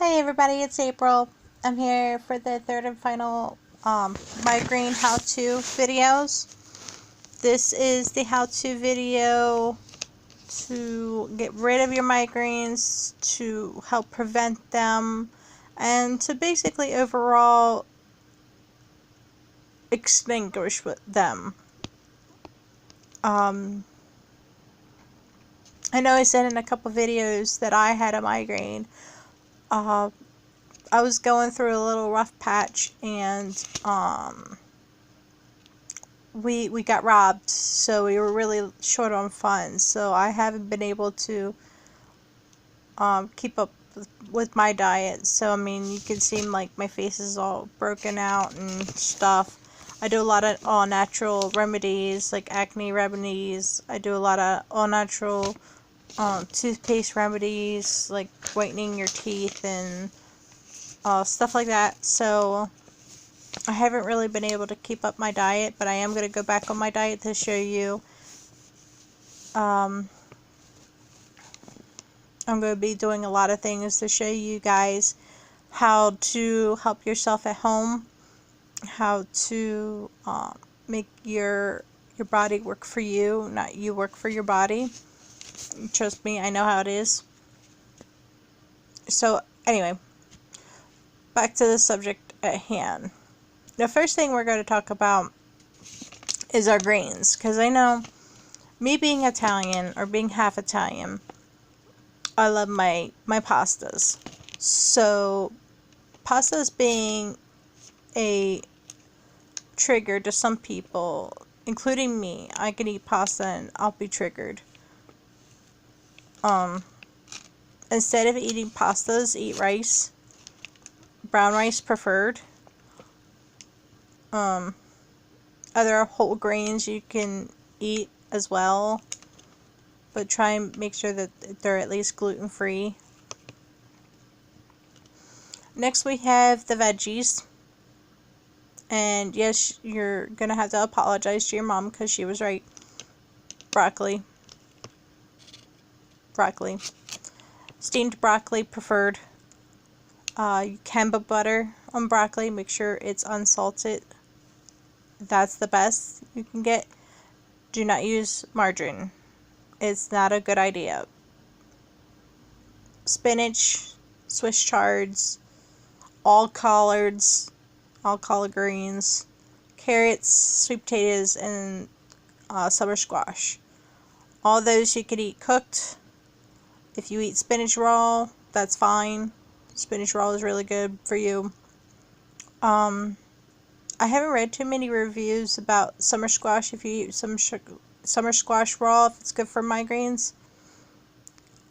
Hey everybody, it's April. I'm here for the third and final migraine how-to videos. This is the how-to video to get rid of your migraines, to help prevent them, and to basically overall extinguish them. I know I said in a couple videos that I had a migraine. I was going through a little rough patch, and we got robbed, so we were really short on funds. So I haven't been able to keep up with my diet. So I mean, you can see like my face is all broken out and stuff. I do a lot of all natural remedies, like acne remedies. I do a lot of all natural toothpaste remedies, like whitening your teeth and stuff like that. So I haven't really been able to keep up my diet, but I am going to go back on my diet to show you. I'm going to be doing a lot of things to show you guys how to help yourself at home, how to make your body work for you, not you work for your body. Trust me, I know how it is. So anyway, back to the subject at hand. The first thing we're going to talk about is our grains, because I know, me being Italian, or being half Italian, I love my pastas. So pastas being a trigger to some people, including me. I can eat pasta and I'll be triggered. Instead of eating pastas, eat rice. Brown rice preferred. Other whole grains you can eat as well, but try and make sure that they're at least gluten-free. Next we have the veggies. And yes, you're gonna have to apologize to your mom because she was right. Broccoli. Steamed broccoli preferred. You can put butter on broccoli. Make sure it's unsalted. That's the best you can get. Do not use margarine. It's not a good idea. Spinach, Swiss chards, all collards, all collard greens, carrots, sweet potatoes, and summer squash. All those you could eat cooked. If you eat spinach raw, that's fine. Spinach raw is really good for you. I haven't read too many reviews about summer squash. If you eat some summer squash raw, if it's good for migraines.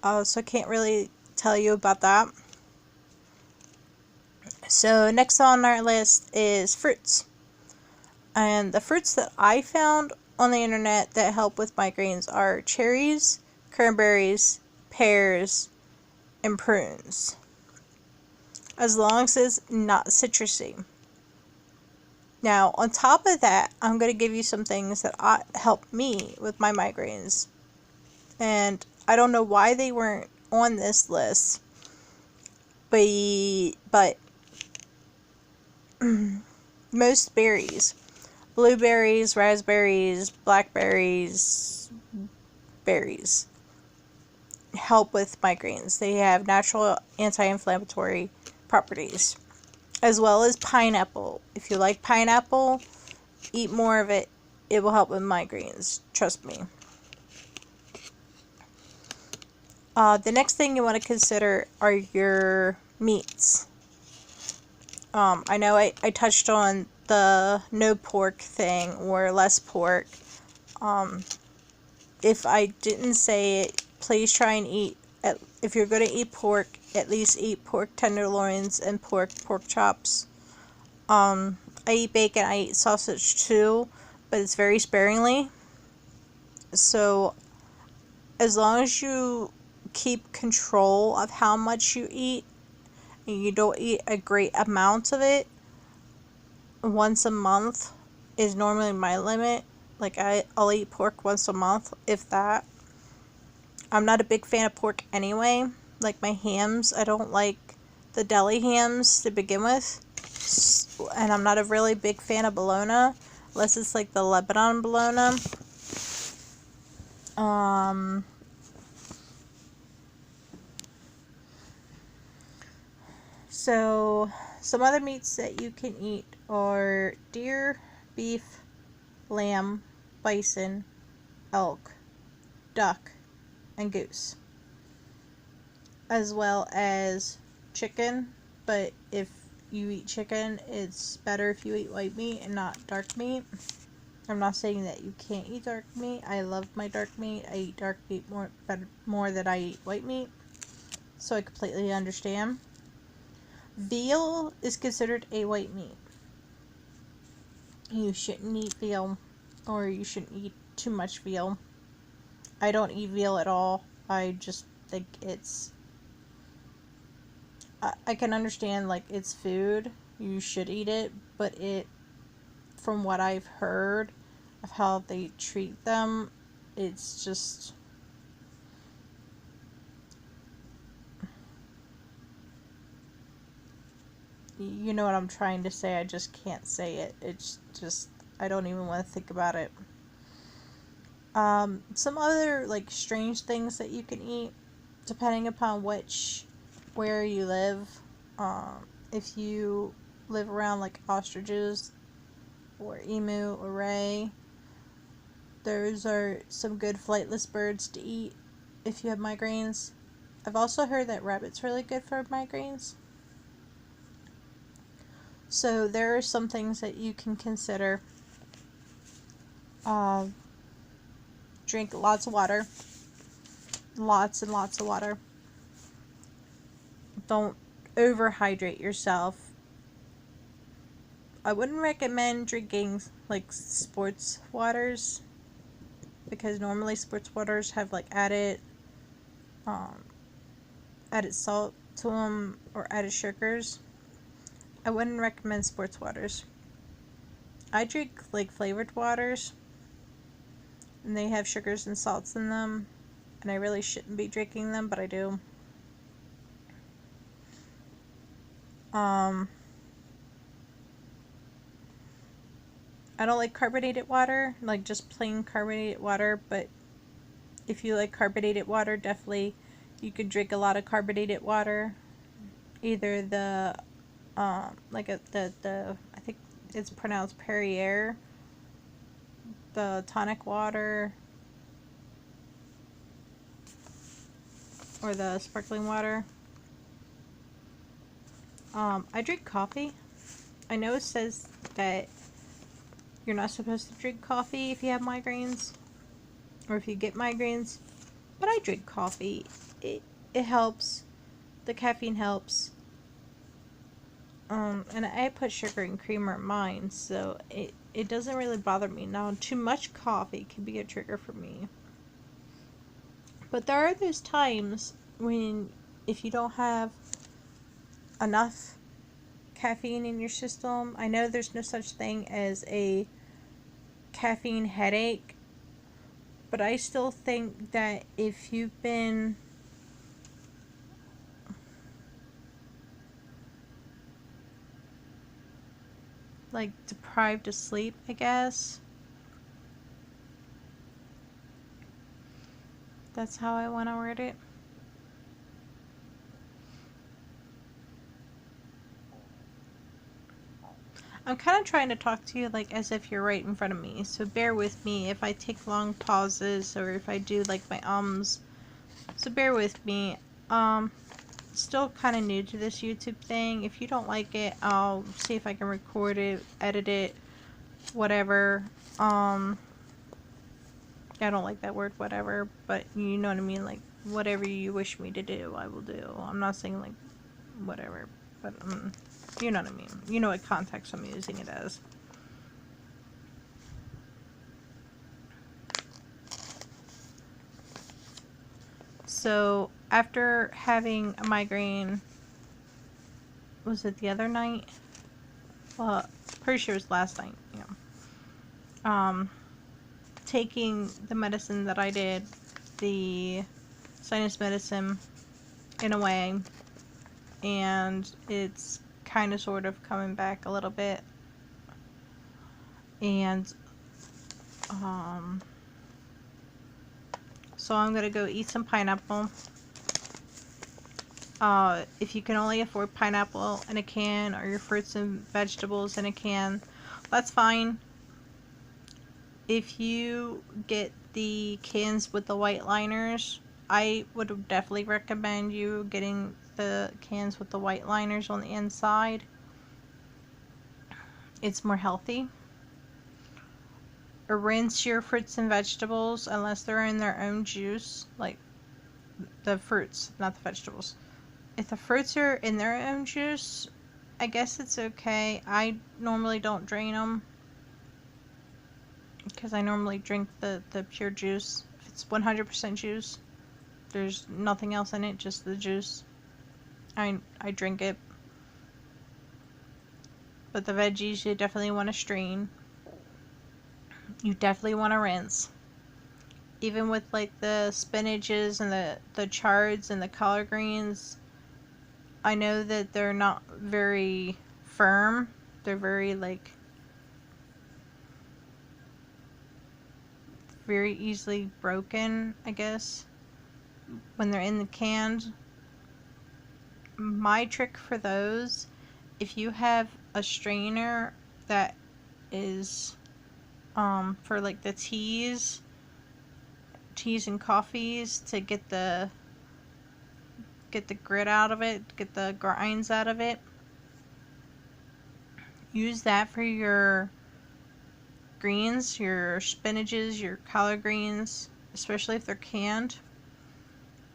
So I can't really tell you about that. So next on our list is fruits. And the fruits that I found on the internet that help with migraines are cherries, cranberries, pears, and prunes. As long as it's not citrusy. Now, on top of that, I'm going to give you some things that help me with my migraines. And I don't know why they weren't on this list. But most berries, blueberries, raspberries, blackberries, berries, help with migraines. They have natural anti-inflammatory properties. As well as pineapple. If you like pineapple, eat more of it. It will help with migraines. Trust me. The next thing you want to consider are your meats. I know I touched on the no pork thing or less pork. If I didn't say it, please try and eat, if you're going to eat pork, at least eat pork tenderloins and pork chops. I eat bacon, I eat sausage too, but it's very sparingly. So as long as you keep control of how much you eat, and you don't eat a great amount of it, once a month is normally my limit. Like I'll eat pork once a month, if that. I'm not a big fan of pork anyway. Like my hams, I don't like the deli hams to begin with. And I'm not a really big fan of bologna, unless it's like the Lebanon bologna. So some other meats that you can eat are deer, beef, lamb, bison, elk, duck, and goose, as well as chicken. But if you eat chicken, it's better if you eat white meat and not dark meat. I'm not saying that you can't eat dark meat. I love my dark meat. I eat dark meat more than I eat white meat, so I completely understand. Veal is considered a white meat. You shouldn't eat veal, or you shouldn't eat too much veal. I don't eat veal at all. I just think I can understand, like, it's food. You should eat it, but from what I've heard of how they treat them, it's just... You know what I'm trying to say, I just can't say it. It's just, I don't even want to think about it. Some other, like, strange things that you can eat, depending upon where you live. If you live around, like, ostriches, or emu, or ray, those are some good flightless birds to eat if you have migraines. I've also heard that rabbit's really good for migraines. So there are some things that you can consider. Drink lots of water. Lots and lots of water. Don't overhydrate yourself. I wouldn't recommend drinking, like, sports waters, because normally sports waters have, like, added salt to them, or added sugars. I wouldn't recommend sports waters. I drink, like, flavored waters, and they have sugars and salts in them, and I really shouldn't be drinking them, but I do. I don't like carbonated water, like just plain carbonated water, but if you like carbonated water, definitely you could drink a lot of carbonated water. Either the I think it's pronounced Perrier, the tonic water, or the sparkling water. I drink coffee. I know it says that you're not supposed to drink coffee if you have migraines, or if you get migraines, but I drink coffee. It helps. The caffeine helps. And I put sugar and creamer in mine, so it doesn't really bother me. Now, too much coffee can be a trigger for me. But there are those times when, if you don't have enough caffeine in your system, I know there's no such thing as a caffeine headache, but I still think that if you've been like deprived of sleep, I guess that's how I want to word it. I'm kind of trying to talk to you like as if you're right in front of me, so bear with me if I take long pauses, or if I do like my ums. So bear with me. Still kind of new to this YouTube thing. If you don't like it, I'll see if I can record it, edit it, whatever. I don't like that word, whatever, but you know what I mean, like, whatever you wish me to do, I will do. I'm not saying, like, whatever, but, you know what I mean. You know what context I'm using it as. So, after having a migraine, was it the other night? Well, pretty sure it was last night, yeah. Taking the medicine that I did, the sinus medicine, in a way, and it's kind of sort of coming back a little bit. And so I'm gonna go eat some pineapple. If you can only afford pineapple in a can, or your fruits and vegetables in a can, that's fine. If you get the cans with the white liners, I would definitely recommend you getting the cans with the white liners on the inside. It's more healthy. Rinse your fruits and vegetables unless they're in their own juice, like the fruits, not the vegetables. If the fruits are in their own juice, I guess it's okay. I normally don't drain them because I normally drink the pure juice. If it's 100% juice, there's nothing else in it, just the juice, I drink it. But the veggies, you definitely want to strain. You definitely want to rinse. Even with like the spinaches and the chards and the collard greens, I know that they're not very firm. They're very very easily broken, I guess, when they're in the cans. My trick for those, if you have a strainer that is for like the teas and coffees, to get the grit out of it, get the grinds out of it, use that for your greens, your spinaches, your collard greens, especially if they're canned,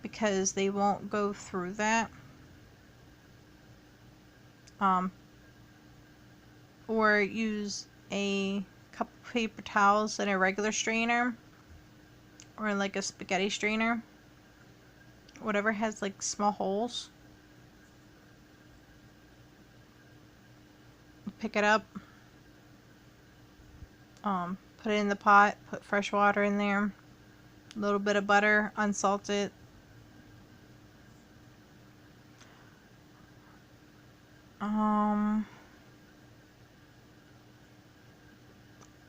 because they won't go through that. Or use a couple paper towels and a regular strainer, or like a spaghetti strainer, whatever has like small holes. Pick it up, put it in the pot, put fresh water in there, a little bit of butter, unsalted.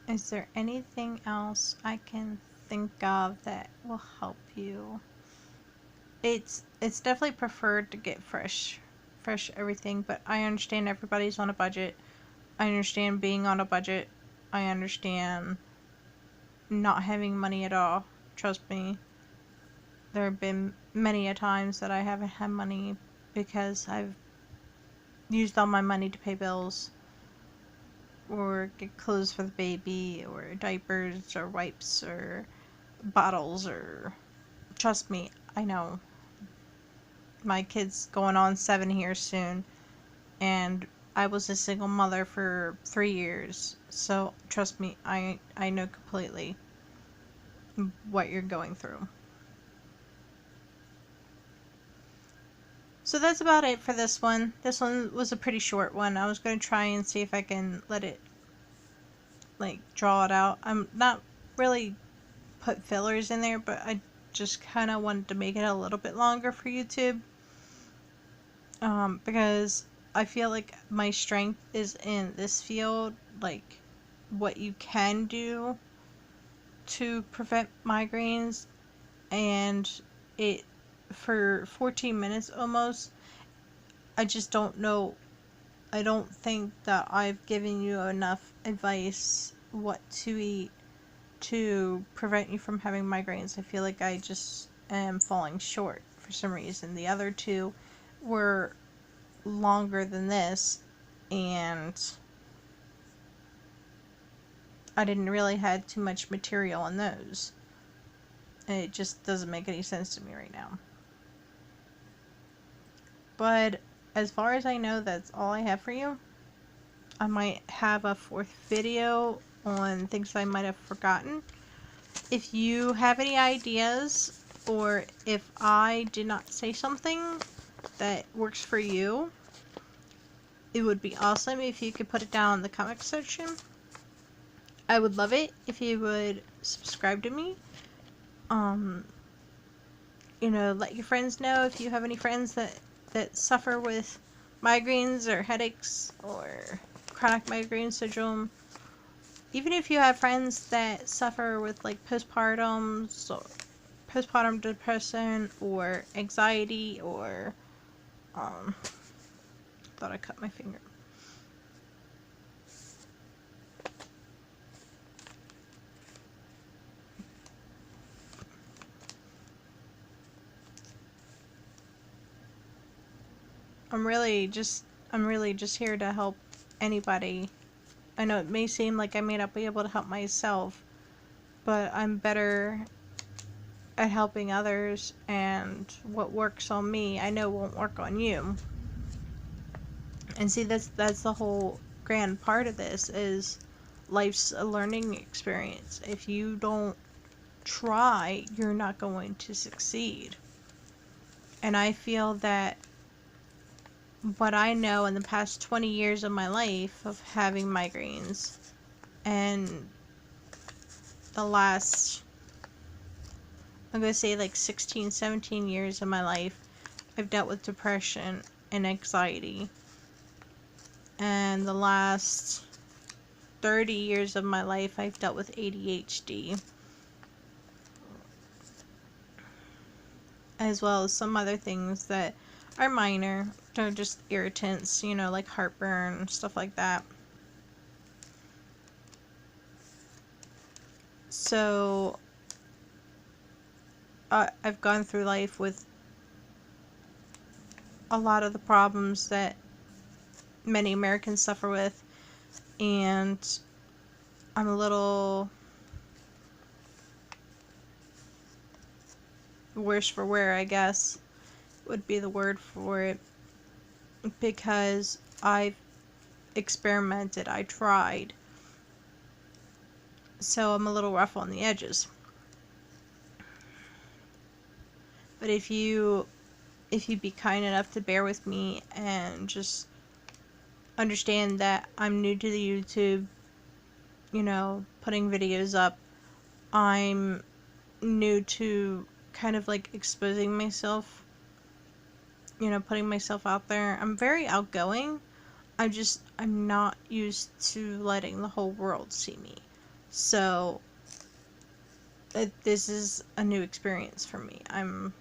Is there anything else I can think of that will help you? It's definitely preferred to get fresh everything, but I understand everybody's on a budget. I understand being on a budget. I understand not having money at all. Trust me. There have been many a times that I haven't had money because I've used all my money to pay bills, or get clothes for the baby, or diapers, or wipes, or bottles, or... Trust me, I know. My kid's going on 7 here soon, and I was a single mother for 3 years, so trust me, I know completely what you're going through. So that's about it for this one. This one was a pretty short one. I was going to try and see if I can let it, like, draw it out. I'm not really put fillers in there, but I just kind of wanted to make it a little bit longer for YouTube. Because I feel like my strength is in this field, like what you can do to prevent migraines, and it, for 14 minutes almost, I just don't know. I don't think that I've given you enough advice what to eat to prevent you from having migraines. I feel like I just am falling short for some reason. The other two were longer than this, and I didn't really have too much material on those. It just doesn't make any sense to me right now. But as far as I know, that's all I have for you. I might have a 4th video on things I might have forgotten. If you have any ideas, or if I did not say something that works for you, it would be awesome if you could put it down in the comment section. I would love it if you would subscribe to me. Let your friends know if you have any friends that that suffer with migraines or headaches or chronic migraine syndrome, even if you have friends that suffer with like postpartum depression or anxiety or thought I cut my finger. I'm really just here to help anybody. I know it may seem like I may not be able to help myself, but I'm better at helping others, and what works on me I know won't work on you. And see, that's the whole grand part of this is life's a learning experience. If you don't try, you're not going to succeed. And I feel that what I know in the past 20 years of my life of having migraines and the last, I'm going to say like 16, 17 years of my life, I've dealt with depression and anxiety. And the last 30 years of my life, I've dealt with ADHD. As well as some other things that are minor. They're just irritants, you know, like heartburn, stuff like that. So, I've gone through life with a lot of the problems that many Americans suffer with, and I'm a little worse for wear, I guess, would be the word for it, because I've experimented, I tried, so I'm a little rough on the edges. But if you be kind enough to bear with me and just understand that I'm new to the YouTube, you know, putting videos up, I'm new to kind of like exposing myself, you know, putting myself out there. I'm very outgoing. I'm not used to letting the whole world see me. So, this is a new experience for me. I'm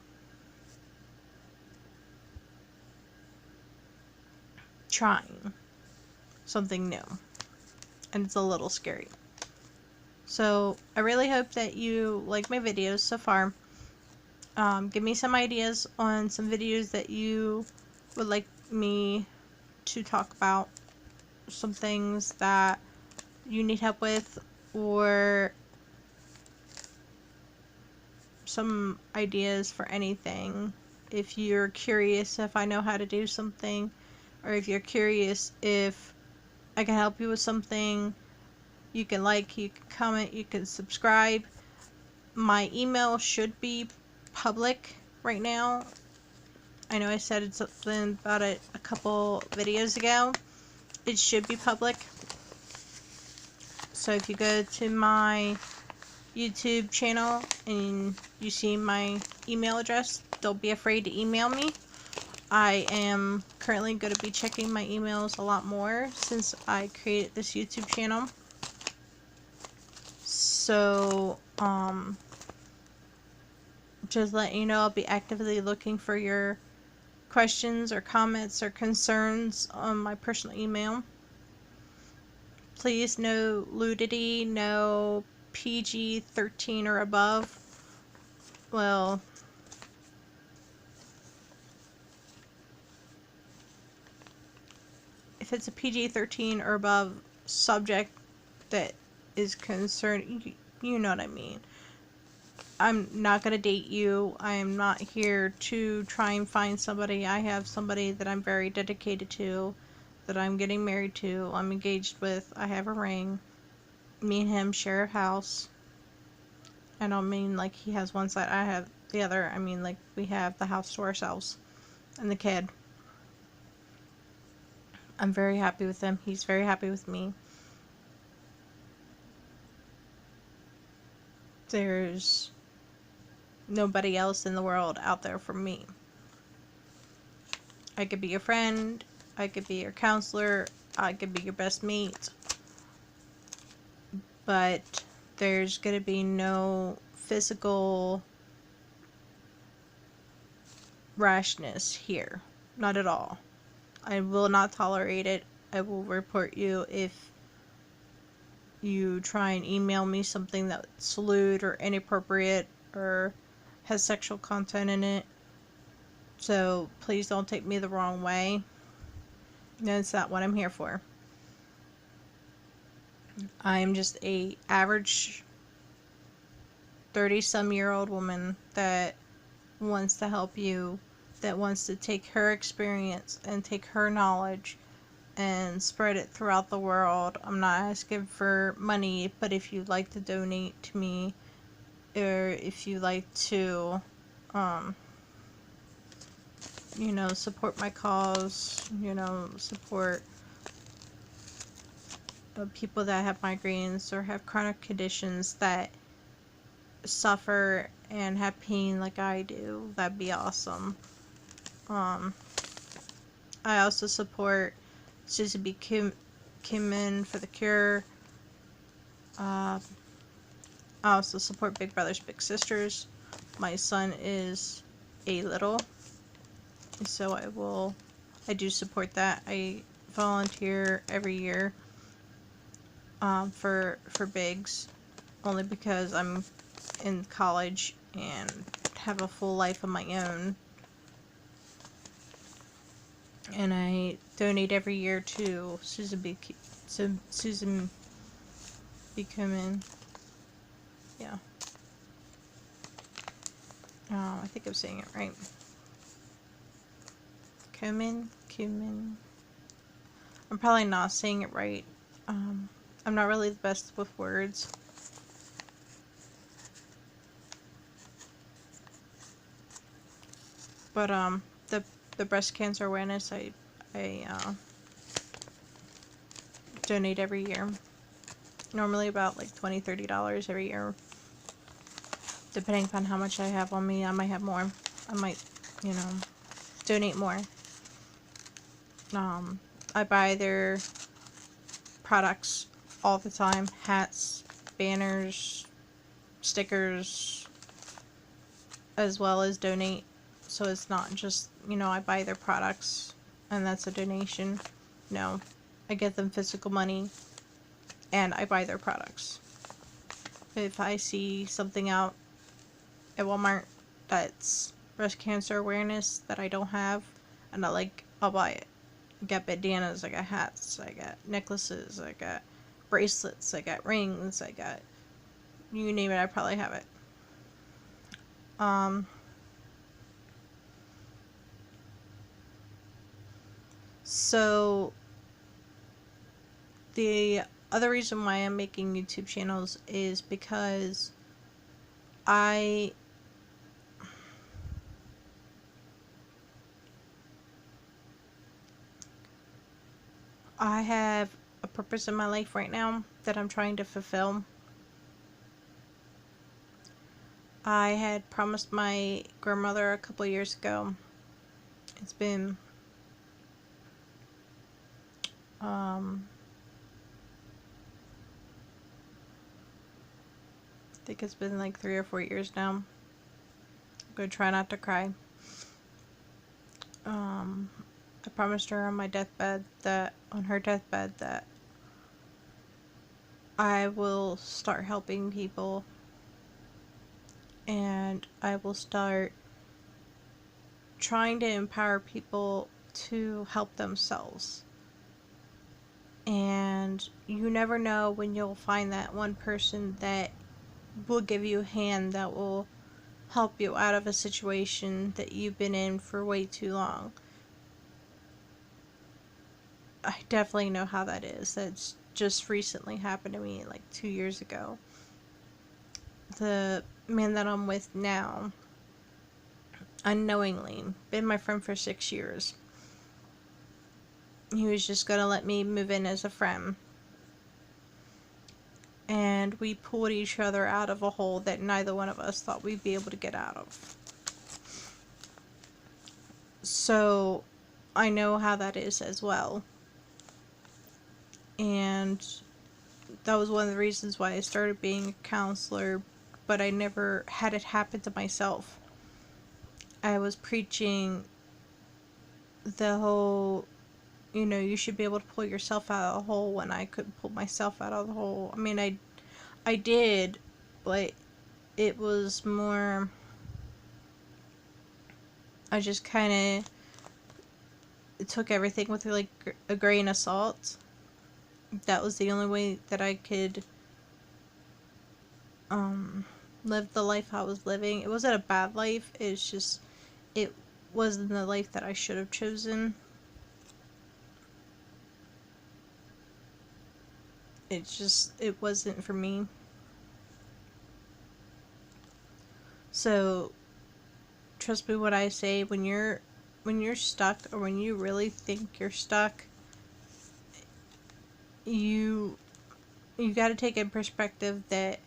trying something new, and it's a little scary. So, I really hope that you like my videos so far. Give me some ideas on some videos that you would like me to talk about, some things that you need help with, or some ideas for anything. If you're curious if I know how to do something, or if you're curious if I can help you with something, you can like, you can comment, you can subscribe. My email should be public right now. I know I said something about it a couple videos ago. It should be public. So if you go to my YouTube channel and you see my email address, don't be afraid to email me. I am currently going to be checking my emails a lot more since I created this YouTube channel. So, just let you know, I'll be actively looking for your questions or comments or concerns on my personal email. Please, no nudity, no PG-13 or above. Well, if it's a PG-13 or above subject that is concerned, you know what I mean. I'm not going to date you. I am not here to try and find somebody. I have somebody that I'm very dedicated to, that I'm getting married to, I'm engaged with, I have a ring. Me and him share a house. I don't mean like he has one side, I have the other. I mean like we have the house to ourselves and the kid. I'm very happy with him. He's very happy with me. There's nobody else in the world out there for me. I could be your friend, I could be your counselor, I could be your best mate, but there's going to be no physical rashness here. Not at all. I will not tolerate it. I will report you if you try and email me something that's lewd or inappropriate or has sexual content in it. So please don't take me the wrong way. That's not what I'm here for. I am just a average 30-some-year-old woman that wants to help you, that wants to take her experience and take her knowledge and spread it throughout the world. I'm not asking for money, but if you'd like to donate to me, or if you like to, support my cause, support people that have migraines or have chronic conditions that suffer and have pain like I do, that'd be awesome. I also support Susan B. Kimmin for the cure. I also support Big Brothers Big Sisters. My son is a little, so I do support that. I volunteer every year for Bigs, only because I'm in college and have a full life of my own. And I donate every year to Susan B. Komen. Yeah. I think I'm saying it right. Komen. I'm probably not saying it right. I'm not really the best with words. But the breast cancer awareness I donate every year. Normally about like $20-$30 every year. Depending upon how much I have on me, I might have more. I might, donate more. I buy their products all the time. Hats, banners, stickers, as well as donate. So it's not just, I buy their products and that's a donation. No, I get them physical money and I buy their products. If I see something out at Walmart that's breast cancer awareness that I don't have, and I'll buy it. I got bandanas, I got hats, I got necklaces, I got bracelets, I got rings, I got, you name it, I probably have it. So the other reason why I'm making YouTube channels is because I have a purpose in my life right now that I'm trying to fulfill. I had promised my grandmother a couple years ago. It's been I think it's been like 3 or 4 years now. I'm gonna try not to cry. I promised her on her deathbed that I will start helping people and I will start trying to empower people to help themselves. And you never know when you'll find that one person that will give you a hand, that will help you out of a situation that you've been in for way too long. I definitely know how that is. That's just recently happened to me like 2 years ago. The man that I'm with now, unknowingly, been my friend for 6 years. He was just gonna let me move in as a friend. And we pulled each other out of a hole that neither one of us thought we'd be able to get out of. So, I know how that is as well. And that was one of the reasons why I started being a counselor, but I never had it happen to myself. I was preaching the whole, you should be able to pull yourself out of the hole when I couldn't pull myself out of the hole. I mean, I did, but it was more, I just kind of took everything with like a grain of salt. That was the only way that I could live the life I was living. It wasn't a bad life, it's just, it wasn't the life that I should have chosen. It wasn't for me. So, trust me when I say, when you're stuck, or when you really think you're stuck, you got to take in perspective that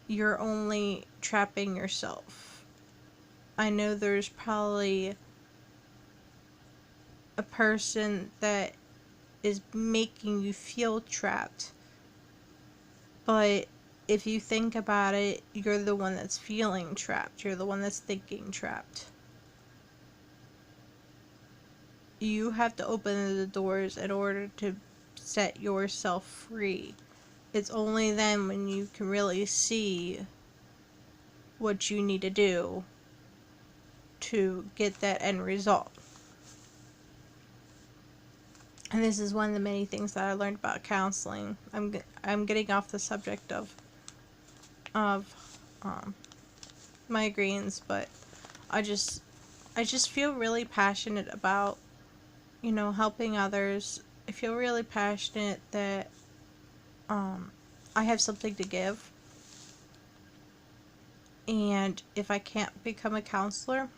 you're only trapping yourself. I know there's probably a person that is making you feel trapped, but if you think about it, you're the one that's feeling trapped. You're the one that's thinking trapped. You have to open the doors in order to set yourself free. It's only then when you can really see what you need to do to get that end result. And this is one of the many things that I learned about counseling. I'm getting off the subject of migraines, but I just feel really passionate about, helping others. I feel really passionate that I have something to give. And if I can't become a counselor,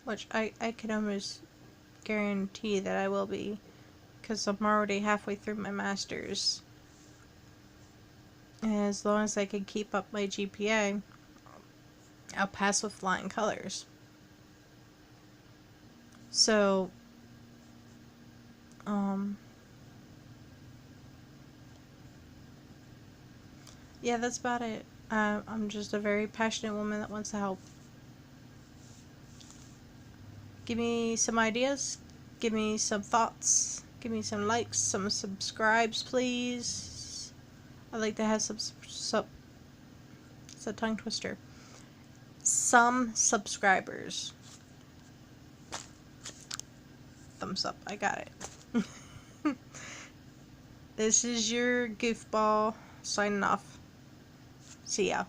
which I can almost guarantee that I will be, because I'm already halfway through my master's. And as long as I can keep up my GPA, I'll pass with flying colors. So, yeah, that's about it. I'm just a very passionate woman that wants to help. Give me some ideas. Give me some thoughts. Give me some likes, some subscribes, please. I'd like to have some it's a tongue twister. Some subscribers. Thumbs up. I got it. This is your goofball signing off. See ya.